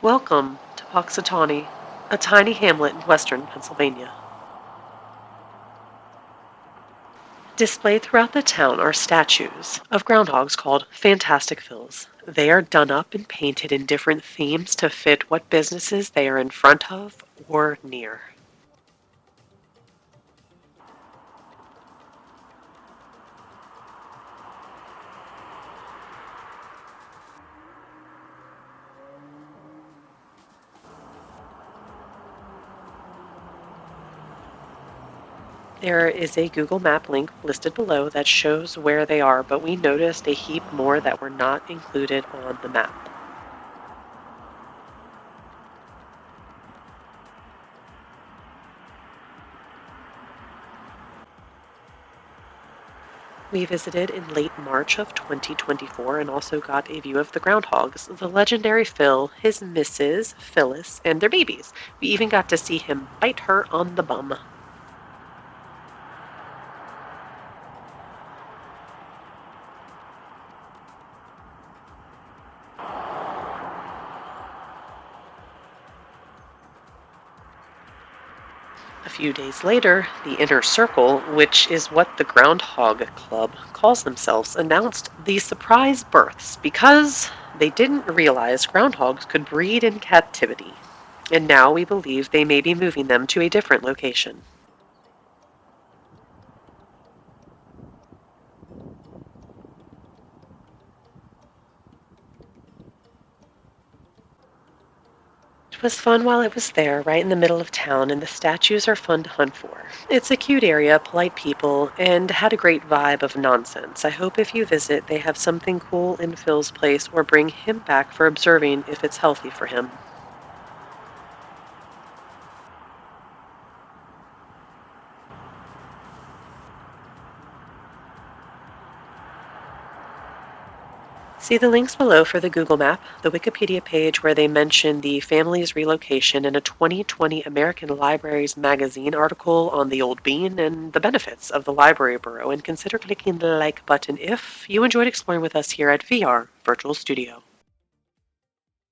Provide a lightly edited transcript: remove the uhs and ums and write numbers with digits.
Welcome to Poxitawney, a tiny hamlet in western Pennsylvania. Displayed throughout the town are statues of groundhogs called Fantastic Phils. They are done up and painted in different themes to fit what businesses they are in front of or near. There is a Google Map link listed below that shows where they are, but we noticed a heap more that were not included on the map. We visited in late March of 2024 and also got a view of the groundhogs, the legendary Phil, his missus, Phyllis, and their babies. We even got to see him bite her on the bum. A few days later, the Inner Circle, which is what the Groundhog Club calls themselves, announced these surprise births because they didn't realize groundhogs could breed in captivity. And now we believe they may be moving them to a different location. It was fun while it was there, right in the middle of town, and the statues are fun to hunt for. It's a cute area, polite people, and had a great vibe of nonsense. I hope if you visit, they have something cool in Phil's place or bring him back for observing if it's healthy for him. See the links below for the Google map, the Wikipedia page where they mention the family's relocation, and a 2020 American Libraries magazine article on the Old Bean and the benefits of the library Burrow, and consider clicking the like button if you enjoyed exploring with us here at VR Virtual Studio.